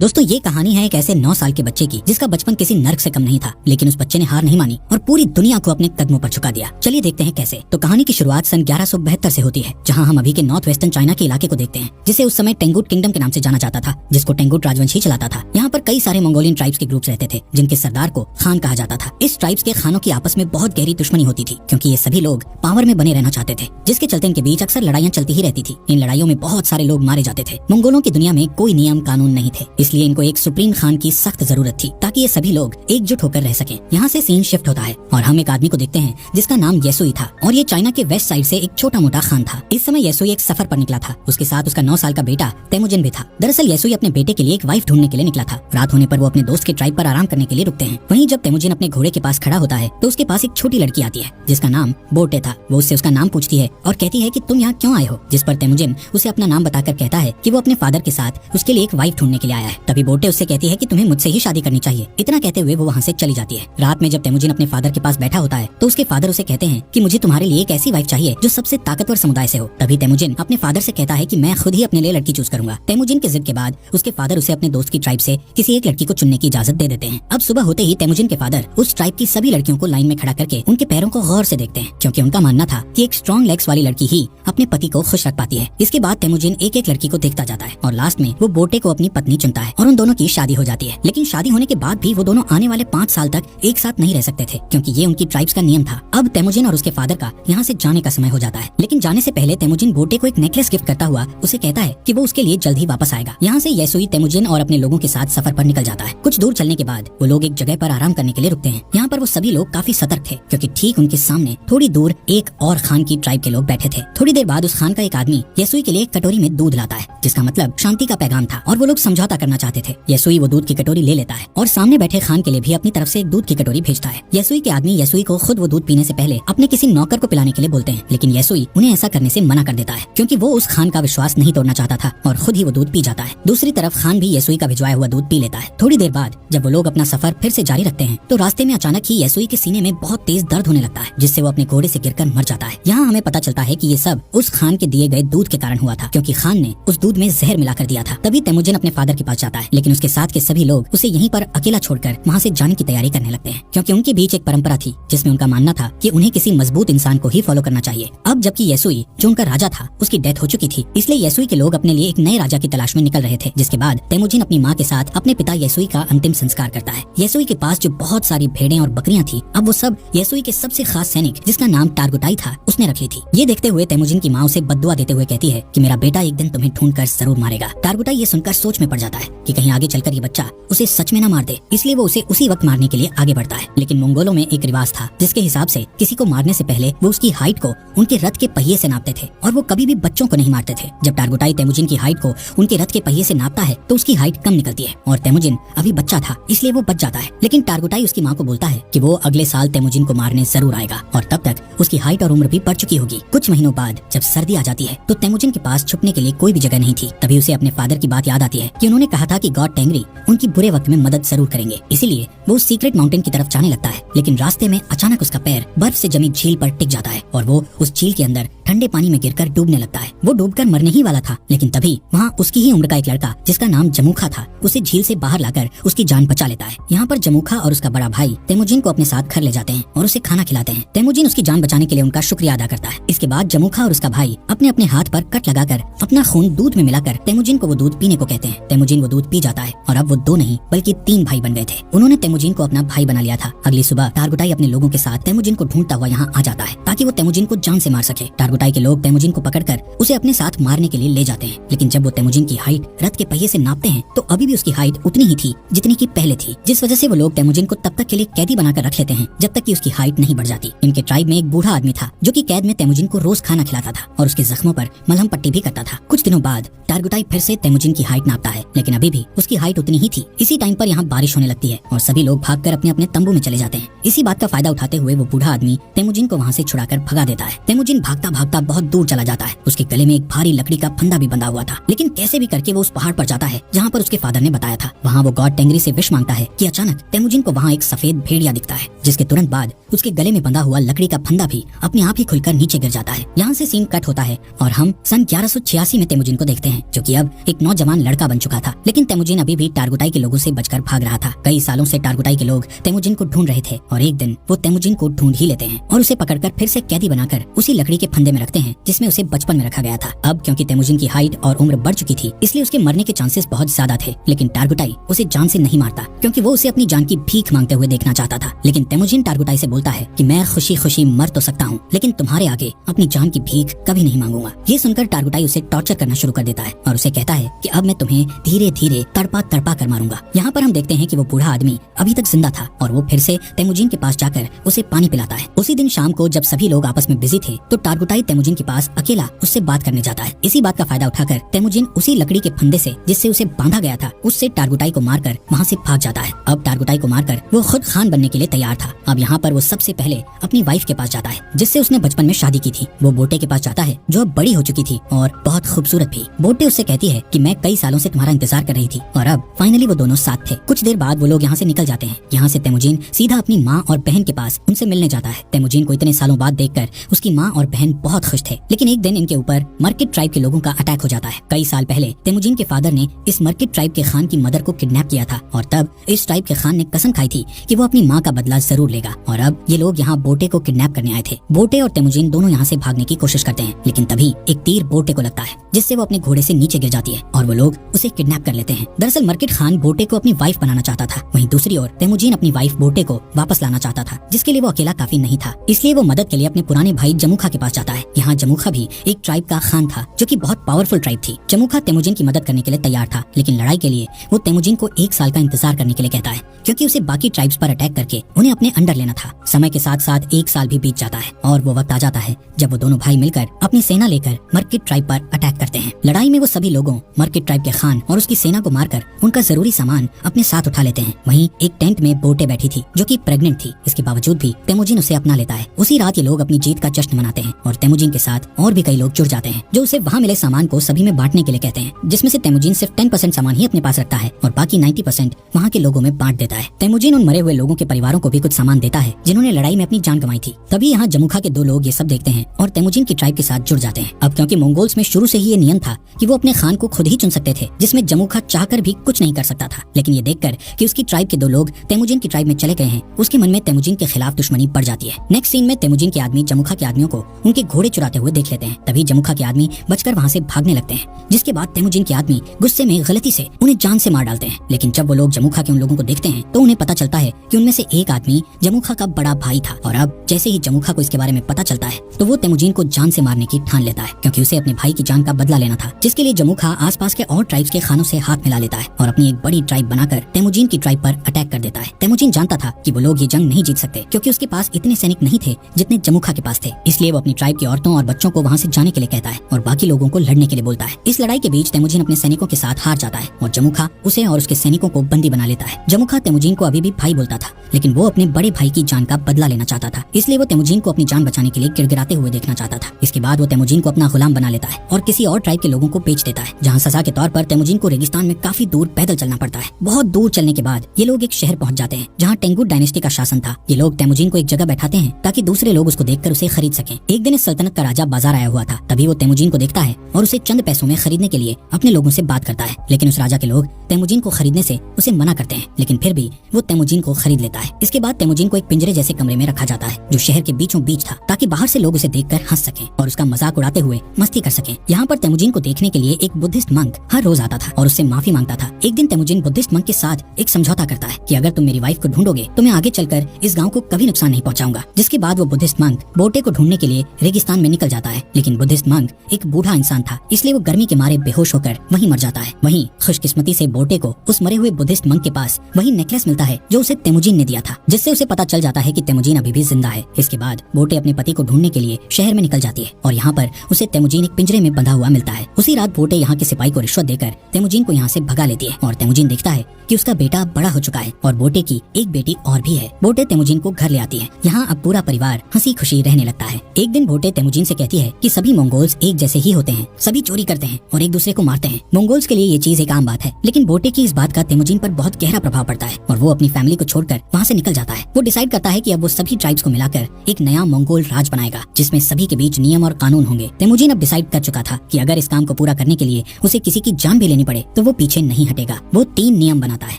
दोस्तों ये कहानी है एक ऐसे 9 साल के बच्चे की जिसका बचपन किसी नर्क से कम नहीं था, लेकिन उस बच्चे ने हार नहीं मानी और पूरी दुनिया को अपने कदमों पर झुका दिया। चलिए देखते हैं कैसे। तो कहानी की शुरुआत सन 1172 से होती है, जहां हम अभी के नॉर्थ वेस्टर्न चाइना के इलाके को देखते हैं, जिसे उस समय टेंगुट किंगडम के नाम से जाना जाता था, जिसको टेंगुट राजवंश ही चलाता था। यहाँ पर कई सारे मंगोलियन ट्राइब्स के ग्रुप्स रहते थे, जिनके सरदार को खान कहा जाता था। इस ट्राइब्स के खानों की आपस में बहुत गहरी दुश्मनी होती थी, क्योंकि ये सभी लोग पावर में बने रहना चाहते थे, जिसके चलते इनके बीच अक्सर लड़ाइयाँ चलती ही रहती थी। इन लड़ाइयों में बहुत सारे लोग मारे जाते थे। मंगोलों की दुनिया में कोई नियम कानून नहीं थे, इसलिए इनको एक सुप्रीम खान की सख्त जरूरत थी, ताकि ये सभी लोग एकजुट होकर रह सकें। यहाँ से सीन शिफ्ट होता है और हम एक आदमी को देखते हैं जिसका नाम येसुई था, और ये चाइना के वेस्ट साइड से एक छोटा मोटा खान था। इस समय येसुई एक सफर पर निकला था। उसके साथ उसका 9 साल का बेटा तेमुजिन भी था। दरअसल येसुई अपने बेटे के लिए एक वाइफ ढूंढने के लिए निकला था। रात होने पर वो अपने दोस्त के ट्राइब पर आराम करने के लिए रुकते हैं। वहीं जब तेमुजिन अपने घोड़े के पास खड़ा होता है तो उसके पास एक छोटी लड़की आती है जिसका नाम बोटे था। वो उससे उसका नाम पूछती है और कहती है कि तुम यहाँ क्यों आए हो, जिस पर तेमुजिन उसे अपना नाम बताकर कहता है कि वो अपने फादर के साथ उसके लिए एक वाइफ ढूंढने के लिए आया है। तभी बोटे उससे कहती है कि तुम्हें मुझसे ही शादी करनी चाहिए। इतना कहते हुए वो वहाँ से चली जाती है। रात में जब तेमुजिन अपने फादर के पास बैठा होता है तो उसके फादर उसे कहते हैं कि मुझे तुम्हारे लिए एक ऐसी वाइफ चाहिए जो सबसे ताकतवर समुदाय से हो। तभी तेमुजिन अपने फादर से कहता है कि मैं खुद ही अपने लिए लड़की चूज करूंगा। तेमुजिन की जिद के बाद उसके फादर उसे अपने दोस्त की ट्राइब से किसी एक लड़की को चुनने की इजाजत दे देते हैं। अब सुबह होते ही तेमुजिन के फादर उस ट्राइब की सभी लड़कियों को लाइन में खड़ा करके उनके पैरों को गौर से देखते हैं, क्योंकि उनका मानना था कि एक स्ट्रॉन्ग लेग्स वाली लड़की ही अपने पति को खुश रख पाती है। इसके बाद तेमुजिन एक एक लड़की को देखता जाता है और लास्ट में वो बोटे को अपनी पत्नी चुनता है और उन दोनों की शादी हो जाती है। लेकिन शादी होने के बाद भी वो दोनों आने वाले 5 साल तक एक साथ नहीं रह सकते थे, क्योंकि ये उनकी ट्राइब्स का नियम था। अब तेमुजिन और उसके फादर का यहाँ से जाने का समय हो जाता है, लेकिन जाने से पहले तेमुजिन बोटे को एक नेकलेस गिफ्ट करता हुआ उसे कहता है कि वो उसके लिए जल्द ही वापस आएगा। यहाँ से येसुई तेमुजिन और अपने लोगों के साथ सफर पर निकल जाता है। कुछ दूर चलने के बाद वो लोग एक जगह पर आराम करने के लिए रुकते हैं। यहाँ पर वो सभी लोग काफी सतर्क थे, क्योंकि ठीक उनके सामने थोड़ी दूर एक और खान की ट्राइब के लोग बैठे थे। थोड़ी देर बाद उस खान का एक आदमी येसुई के लिए एक कटोरी में दूध लाता है, जिसका मतलब शांति का पैगाम था, और वो लोग समझौता करना चाहते थे। येसुई वो दूध की कटोरी ले लेता है और सामने बैठे खान के लिए भी अपनी तरफ से एक दूध की कटोरी भेजता है। येसुई के आदमी येसुई को खुद वो दूध पीने से पहले अपने किसी नौकर को पिलाने के लिए बोलते हैं, लेकिन येसुई उन्हें ऐसा करने से मना कर देता है, क्योंकि वो उस खान का विश्वास नहीं तोड़ना चाहता था और खुद ही वो दूध पी जाता है। दूसरी तरफ खान भी येसुई का भिजवाया हुआ दूध पी लेता है। थोड़ी देर बाद जब वो लोग अपना सफर फिर से जारी रखते हैं तो रास्ते में अचानक ही येसुई के सीने में बहुत तेज दर्द होने लगता है, जिससे वो अपने घोड़े से गिरकर मर जाता है। यहाँ हमें पता चलता है कि ये सब उस खान के दिए गए दूध के कारण हुआ था, क्योंकि खान ने उस दूध में जहर मिलाकर दिया था। तभी तेमुजिन अपने फादर के पास जाता है, लेकिन उसके साथ के सभी लोग उसे यहीं पर अकेला छोड़कर वहाँ से जाने की तैयारी करने लगते हैं, क्योंकि उनके बीच एक परंपरा थी जिसमें उनका मानना था कि उन्हें किसी मजबूत इंसान को ही फॉलो करना चाहिए। अब जबकि येसुई जो उनका राजा था उसकी डेथ हो चुकी थी, इसलिए येसुई के लोग अपने लिए एक नए राजा की तलाश में निकल रहे थे। जिसके बाद तेमुजिन अपनी माँ के साथ अपने पिता येसुई का अंतिम संस्कार करता है। येसुई के पास जो बहुत सारी भेड़ें और बकरियां थी, अब वो सब येसुई के सबसे खास सैनिक जिसका नाम टारगुटाई था उसने रख ली थी। ये देखते हुए तेमुजिन की माँ उसे बद्दुआ देते हुए कहती है कि मेरा बेटा एक दिन तुम्हें ढूंढकर जरूर मारेगा। टारगुटाई ये सुनकर सोच में पड़ जाता है कि कहीं आगे चलकर ये बच्चा उसे सच में न मार दे, इसलिए वो उसे उसी वक्त मारने के लिए आगे बढ़ता है। लेकिन मंगोलों में एक रिवाज था जिसके हिसाब से किसी को मारने से पहले वो उसकी हाइट को उनके रथ के पहिए से नापते थे, और वो कभी भी बच्चों को नहीं मारते थे। जब टारगुटाई तेमुजिन की हाइट को उनके रथ के पहिए से नापता है तो उसकी हाइट कम निकलती है, और तेमुजिन अभी बच्चा था इसलिए वो बच जाता है। लेकिन टारगुटाई उसकी माँ को बोलता है कि वो अगले साल तेमुजिन को मारने जरूर आएगा, और तब तक उसकी हाइट और उम्र भी बढ़ चुकी होगी। कुछ महीनों बाद जब सर्दी आ जाती है तो तेमुजिन के पास छुपने के लिए कोई भी जगह नहीं थी। तभी उसे अपने फादर की बात याद आती है कि उन्होंने कहा था कि गॉड टेंगरी उनकी बुरे वक्त में मदद जरूर करेंगे, इसीलिए वो सीक्रेट माउंटेन की तरफ जाने लगता है। लेकिन रास्ते में अचानक उसका पैर बर्फ से जमी झील पर टिक जाता है और वो उस झील के अंदर ठंडे पानी में गिरकर डूबने लगता है। वो डूबकर मरने ही वाला था, लेकिन तभी वहाँ उसकी ही उम्र का एक लड़का जिसका नाम जमुखा था उसे झील से बाहर लाकर उसकी जान बचा लेता है। यहाँ पर जमुखा और उसका बड़ा भाई तेमुजिन को अपने साथ घर ले जाते हैं और उसे खाना खिलाते हैं। तेमुजिन उसकी जान बचाने के लिए उनका शुक्रिया अदा करता है। इसके बाद जमुखा और उसका भाई अपने अपने हाथ पर कट लगाकर अपना खून दूध में मिलाकर तेमुजिन को वो दूध पीने को कहते हैं। तेमुजिन वो दूध पी जाता है और अब वो 2 नहीं बल्कि 3 भाई बन गए थे। उन्होंने तेमुजिन को अपना भाई बना लिया था। अगली सुबह टारगुटाई अपने लोगों के साथ तेमुजिन को ढूंढता हुआ यहाँ आ जाता है ताकि वो तेमुजिन को जान से मार सके। टारगुटाई के लोग तेमुजिन को पकड़कर उसे अपने साथ मारने के लिए ले जाते हैं, लेकिन जब वो तेमुजिन की हाइट रथ के पहिए से नापते हैं तो अभी भी उसकी हाइट उतनी ही थी जितनी की पहले थी, जिस वजह से वो लोग तेमुजिन को तब तक के लिए कैदी बनाकर रख लेते हैं जब तक कि उसकी हाइट नहीं बढ़ जाती। इनके ट्राइब में एक बूढ़ा आदमी था जो कि कैद में तेमुजिन को रोज खाना खिलाता था और उसके जख्मों पर मलहम पट्टी भी करता था। कुछ दिनों बाद टारगुटाई फिर से तेमुजिन की हाइट नापता है, लेकिन अभी भी उसकी हाइट उतनी ही थी। इसी टाइम पर यहाँ बारिश होने लगती है और सभी लोग भागकर अपने अपने तंबू में चले जाते हैं। इसी बात का फायदा उठाते हुए वो बूढ़ा आदमी तेमुजिन को वहाँ से छुड़ाकर भगा देता है। तेमुजिन भागता भागता बहुत दूर चला जाता है। उसके गले में एक भारी लकड़ी का फंदा भी बंधा हुआ था, लेकिन कैसे भी करके वो उस पहाड़ पर जाता है जहाँ पर उसके फादर ने बताया था। वहाँ वो गॉड टेंगरी से विश मांगता है कि अचानक तेमुजिन को वहाँ एक सफेद भेड़िया दिखता है, जिसके तुरंत बाद उसके गले में बंधा हुआ लकड़ी का फंदा भी अपने आप ही खुलकर नीचे गिर जाता है। यहाँ से सीन कट होता है और हम सन 1186 में तेमुजिन को देखते हैं, जो कि अब एक नौजवान लड़का बन चुका था। लेकिन तेमुजिन अभी भी टारगुटाई के लोगों से बचकर भाग रहा था। कई सालों से टारगुटाई के लोग तेमुजिन को ढूंढ रहे थे और एक दिन वो तेमुजिन को ढूंढ ही लेते हैं और उसे पकड़कर फिर से कैदी बनाकर उसी लकड़ी के फंदे में रखते हैं जिसमें उसे बचपन में रखा गया था। अब क्योंकि तेमुजिन की हाइट और उम्र बढ़ चुकी थी, इसलिए उसके मरने के चांसेस बहुत ज्यादा थे। लेकिन टारगुटाई उसे जान से नहीं मारता, क्योंकि वो उसे अपनी जान की भीख मांगते हुए देखना चाहता था। लेकिन तेमुजिन टारगुटाई से बोलता है कि मैं खुशी खुशी मर तो सकता हूँ, लेकिन तुम्हारे आगे अपनी जान की भीख कभी नहीं मांगूंगा। ये सुनकर टारगुटाई उसे टॉर्चर करना शुरू कर देता है और उसे कहता है कि अब मैं तुम्हें धीरे धीरे तड़पा तड़पा कर मारूंगा। यहाँ पर हम देखते हैं कि वो बूढ़ा आदमी अभी तक जिंदा था और वो फिर से तेमुजिन के पास जाकर उसे पानी पिलाता है। उसी दिन शाम को जब सभी लोग आपस में बिजी थे, तो टारगुटाई तेमुजिन के पास अकेला उससे बात करने जाता है। इसी बात का फायदा उठाकर तेमुजिन उसी लकड़ी के फंदे से जिससे उसे बांधा गया था, उससे टारगुटाई को मारकर वहाँ से भाग जाता है। अब टारगुटाई को मारकर वो खुद खान बनने के लिए तैयार था। अब यहाँ पर वो सबसे पहले अपनी वाइफ के पास जाता है, जिससे उसने बचपन में शादी की थी। वो बोटे के पास जाता है, जो अब बड़ी हो चुकी थी और बहुत खूबसूरत भी। बोटे उससे कहती है कि मैं कई सालों से तुम्हारा इंतजार कर रही थी और अब फाइनली वो दोनों साथ थे। कुछ देर बाद वो लोग यहाँ से निकल जाते हैं। यहाँ से तेमुजिन सीधा अपनी माँ और बहन के पास उनसे मिलने जाता है। तेमुजिन को इतने सालों बाद देखकर उसकी माँ और बहन बहुत खुश थे। लेकिन एक दिन इनके ऊपर मर्किट ट्राइब के लोगों का अटैक हो जाता है। कई साल पहले तेमुजिन के फादर ने इस मर्किट ट्राइब के खान की मदर को किडनैप किया था और तब इस ट्राइब के खान ने कसम खाई थी कि वो अपनी माँ का बदला जरूर लेगा। और अब ये लोग यहाँ बोटे को किडनैप करने आए थे। बोटे और तेमुजिन दोनों यहाँ से भागने की कोशिश करते हैं, लेकिन तभी एक तीर बोटे को लगता है, जिससे वो अपने घोड़े से नीचे गिर जाती है और वो लोग उसे किडनैप कर लेते हैं। दरअसल मर्किट खान बोटे को अपनी वाइफ बनाना चाहता था। वहीं दूसरी ओर तेमुजिन अपनी वाइफ बोटे को वापस लाना चाहता था, जिसके लिए वो अकेला काफी नहीं था। इसलिए वो मदद के लिए अपने पुराने भाई जमुखा के पास जाता है। यहाँ जमुखा भी एक ट्राइब का खान था, जो कि बहुत पावरफुल ट्राइब थी। जमुखा तेमुजिन की मदद करने के लिए तैयार था, लेकिन लड़ाई के लिए वो तेमुजिन को 1 साल का इंतजार करने के लिए कहता है, क्योंकि उसे बाकी ट्राइब्स पर अटैक करके उन्हें अपने अंडर लेना था। समय के साथ साथ 1 साल भी बीत जाता है और वो वक्त आ जाता है जब वो दोनों भाई मिलकर अपनी सेना लेकर मर्किट ट्राइब पर अटैक करते हैं। लड़ाई में वो सभी लोगों मर्किट ट्राइब के खान और उसकी सेना को मारकर उनका जरूरी सामान अपने साथ उठा लेते हैं। वहीं एक टेंट में बोटे बैठी थी, जो कि प्रेग्नेंट थी। इसके बावजूद भी तेमुजिन उसे अपना लेता है। उसी रात ये लोग अपनी जीत का जश्न मनाते हैं और तेमुजिन के साथ और भी कई लोग जुड़ जाते हैं, जो उसे वहाँ मिले सामान को सभी में बांटने के लिए कहते हैं, जिसमें से तेमुजिन सिर्फ 10% सामान ही अपने पास रखता है और बाकी 90% वहाँ के लोगों में बांट देता है। तेमुजिन उन मरे हुए लोगों के परिवारों को भी कुछ सामान देता है जिन्होंने लड़ाई में अपनी जान गंवाई थी। तभी यहाँ जमुखा के 2 लोग ये सब देखते हैं और तेमुजिन की ट्राइब के साथ जुड़ जाते हैं। अब क्योंकि मंगोल्स में शुरू से ही ये नियम था कि वो अपने खान को खुद ही चुन सकते थे, जिसमें जमुखा चाहकर भी कुछ नहीं कर सकता था। लेकिन ये देखकर कि उसकी ट्राइब के 2 लोग तेमुजिन की ट्राइब में चले गए हैं, उसके मन में तेमुजिन के खिलाफ दुश्मनी बढ़ जाती है। नेक्स्ट सीन में तेमुजिन के आदमी जमुखा के आदमियों को उनके घोड़े चुराते हुए देख लेते हैं। तभी जमुखा के आदमी बचकर वहाँ से भागने लगते हैं, जिसके बाद तेमुजिन के आदमी गुस्से में गलती से उन्हें जान से मार डालते हैं। लेकिन जब वो लोग जमुखा के उन लोगों को देखते हैं तो उन्हें पता चलता है कि उनमें से एक आदमी जमुखा का बड़ा भाई था। और अब जैसे ही जमुखा को इसके बारे में पता चलता है तो वो तेमुजिन को जान से मारने की ठान लेता है, क्योंकि उसे अपने भाई की जान का बदला लेना था। जिसके लिए जमुखा आसपास के और ट्राइब्स के खानों से हाथ मिला लेता है और अपनी एक बड़ी ट्राइब बनाकर तेमुजिन की ट्राइब पर अटैक कर देता है। तेमुजिन जानता था कि वो लोग ये जंग नहीं जीत सकते, क्योंकि उसके पास इतने सैनिक नहीं थे जितने जमुखा के पास थे। इसलिए वो अपनी ट्राइब की औरतों और बच्चों को वहाँ से जाने के लिए कहता है और बाकी लोगों को लड़ने के लिए बोलता है। इस लड़ाई के बीच तेमुजिन अपने सैनिकों के साथ हार जाता है और जमुखा उसे और उसके सैनिकों को बंदी बना लेता है। जमुखा तेमुजिन को अभी भी भाई बोलता था, लेकिन वो अपने बड़े भाई की जान का बदला लेना चाहता था। इसलिए वो तेमुजिन को अपनी जान बचाने के लिए गिड़गिड़ाते हुए देखना चाहता था। इसके बाद वो तेमुजिन को अपना गुलाम बना लेता है और किसी और ट्राइब के लोगों को बेच देता है, जहाँ सजा के तौर पर तेमुजिन को रेगिस्तान में काफी दूर पैदल चलना पड़ता है। बहुत दूर चलने के बाद ये लोग एक शहर पहुँच जाते हैं जहाँ टेंगुट डायनेस्टी का शासन था। ये लोग तेमुजिन को एक जगह बैठाते हैं ताकि दूसरे लोग उसको देखकर उसे खरीद सकें। एक दिन इस सल्तनत का राजा बाजार आया हुआ था। तभी वो तेमुजिन को देखता है और उसे चंद पैसों में खरीदने के लिए अपने लोगों से बात करता है। लेकिन उस राजा के लोग तेमुजिन को खरीदने से उसे मना करते हैं, लेकिन फिर भी वो तेमुजिन को खरीद लेता है। इसके बाद तेमुजिन को एक पिंजरे जैसे कमरे में रखा जाता है, जो शहर के बीचों बीच था, ताकि बाहर से लोग उसे देखकर हंस सकें और उसका मजाक उड़ाते हुए मस्ती कर सकें। यहाँ पर तेमुजिन को देखने के लिए एक बुद्धिस्ट मंक हर रोज आता था और उससे माफी मांगता था। एक दिन तेमुजिन बुद्धिस्ट मंक के साथ एक समझौता करता है कि अगर तुम मेरी वाइफ को ढूंढोगे तो मैं आगे चलकर इस गाँव को कभी नुकसान नहीं पहुँचाऊंगा। जिसके बाद वो बुद्धिस्ट मंक बोटे को ढूंढने के लिए रेगिस्तान में निकल जाता है। लेकिन बुद्धिस्ट मंक एक बूढ़ा इंसान था, इसलिए वो गर्मी के मारे बेहोश होकर वहीं मर जाता है। वहीं खुशकिस्मती से बोटे को उस मरे हुए बुद्धिस्ट मंक के पास वही नेकलेस मिलता है जो उसे तेमुजिन ने दिया था, जिससे उसे पता चल जाता है कि तेमुजिन अभी भी जिंदा है। इसके बाद बोटे अपने पति को ढूंढने के लिए शहर में निकल जाती है और यहाँ पर उसे तेमुजिन एक पिंजरे में बंधा हुआ मिलता है। उसी रात बोटे यहाँ के सिपाही को रिश्वत देकर तेमुजिन को यहाँ से भगा लेती है और तेमुजिन देखता है कि उसका बेटा बड़ा हो चुका है और बोटे की एक बेटी और भी है। बोटे तेमुजिन को घर ले आती है। यहाँ अब पूरा परिवार हंसी खुशी रहने लगता है। एक दिन बोटे तेमुजीन से कहती है कि सभी मंगोल्स एक जैसे ही होते हैं, सभी चोरी करते हैं और एक दूसरे को मारते हैं। मंगोल्स के लिए ये चीज एक आम बात है, लेकिन बोटे की इस बात का तेमुजीन पर बहुत गहरा प्रभाव पड़ता है और वो अपनी फैमिली को छोड़कर वहाँ से निकल जाता है। वो डिसाइड करता है कि अब वो सभी ट्राइब्स को मिलाकर एक नया मंगोल राज बनाएगा, जिसमें सभी के बीच नियम और कानून होंगे। तेमुजीन अब डिसाइड कर चुका था कि अगर इस काम को पूरा करने के लिए उसे किसी की जान भी लेनी पड़े तो वो पीछे नहीं हटेगा। वो 3 नियम बनाता है,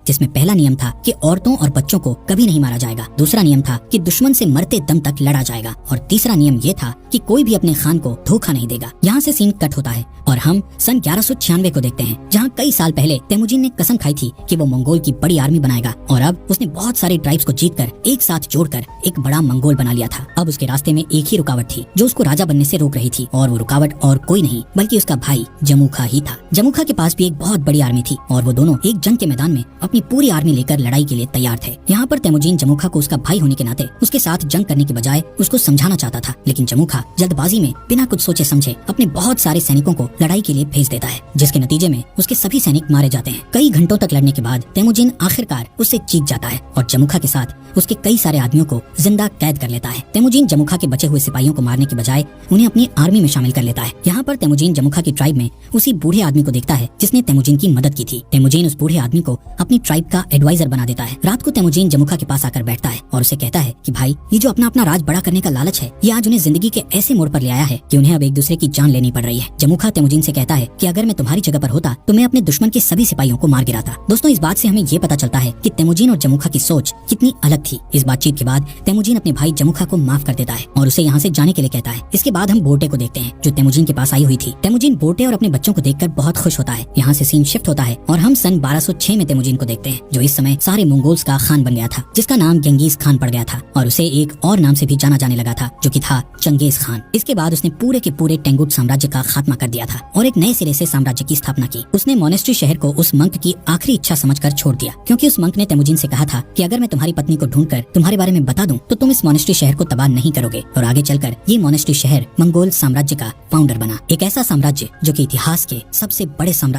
जिसमें पहला नियम था कि औरतों और बच्चों को कभी नहीं मारा जाएगा। दूसरा नियम था कि दुश्मन से मरते दम तक लड़ा जाएगा और तीसरा नियम ये था कि कोई भी अपने खान को धोखा नहीं देगा। यहाँ से सीन कट होता है और हम सन 1196 को देखते हैं, जहाँ कई साल पहले तेमुजीन ने कसम खाई थी कि वो मंगोल की बड़ी आर्मी बनाएगा और अब उसने बहुत सारे ट्राइब्स को जीतकर एक साथ जोड़कर एक बड़ा मंगोल बना लिया था। अब उसके रास्ते में एक ही रुकावट थी जो उसको राजा बनने से रोक रही थी, और वो रुकावट और कोई नहीं बल्कि उसका भाई जमुखा ही था। जमुखा के पास भी एक बहुत बड़ी आर्मी थी और वो दोनों एक जंग के मैदान में अपनी पूरी आर्मी लेकर लड़ाई के लिए तैयार थे। यहाँ पर तेमुजीन जमुखा को उसका भाई होने के नाते उसके साथ जंग करने के बजाय उसको समझाना चाहता था, लेकिन जमुखा जल्दबाजी में बिना कुछ सोचे समझे अपने बहुत सारे सैनिकों को लड़ाई के लिए भेज देता है, जिसके नतीजे में उसके सभी सैनिक मारे जाते हैं। कई घंटों तक लड़ने के बाद तेमुजीन आखिरकार उससे जीत जाता है और जमुखा के साथ उसके कई सारे आदमियों को जिंदा कैद कर लेता है। तेमुजीन जमुखा के बचे हुए सिपाहियों को मारने के बजाय उन्हें अपनी आर्मी में शामिल कर लेता है। यहाँ पर तेमुजीन जमुखा की ट्राइब में उसी बूढ़े आदमी को देखता है जिसने तेमुजीन की मदद की थी। तेमुजीन उस बूढ़े आदमी को अपनी ट्राइब का एडवाइजर बना देता है। रात को तेमुजीन जमुखा के पास आकर बैठता है और उसे कहता है कि भाई, ये जो अपना अपना राज बड़ा करने का लालच है, ये आज उन्हें जिंदगी के ऐसे मोड़ पर ले आया है कि उन्हें अब एक दूसरे की जान लेनी पड़ रही है। जमुखा तेमुजीन से कहता है कि अगर मैं तुम्हारी जगह पर होता तो मैं अपने दुश्मन के सभी सिपाहियों को मार गिराता। दोस्तों, इस बात से हमें ये पता चलता है कि तेमुजीन और जमुखा की सोच कितनी अलग थी। इस बातचीत के बाद तेमुजीन अपने भाई जमुखा को माफ कर देता है और उसे यहाँ से जाने के लिए कहता है। इसके बाद हम बोटे को देखते हैं जो तेमुजीन के पास आई हुई थी। तेमुजीन बोटे और अपने बच्चों को देखकर बहुत खुश होता है। यहाँ से सीन शिफ्ट होता है और हम सन 1206 में तेमुजीन को देखते हैं, जो इस समय सारे मंगोल्स का खान बन गया था, जिसका नाम गेंगिस खान पड़ गया था और उसे एक और नाम से भी जाना जाने लगा था, जो कि था चंगेज खान। इसके बाद उसने पूरे के पूरे टेंगुट साम्राज्य का खात्मा कर दिया था और एक नए सिरे से साम्राज्य की स्थापना की। उसने मोनेस्ट्री शहर को उस मंक की आखिरी इच्छा समझकर छोड़ दिया, क्योंकि उस मंक ने तेमुजीन से कहा था कि अगर मैं तुम्हारी पत्नी को ढूंढकर तुम्हारे बारे में बता दूं तो तुम इस मोनेस्ट्री शहर को तबाह नहीं करोगे। और आगे चलकर ये मोनेस्ट्री शहर मंगोल साम्राज्य का फाउंडर बना, एक ऐसा साम्राज्य जो कि इतिहास के सबसे बड़े साम्राज्य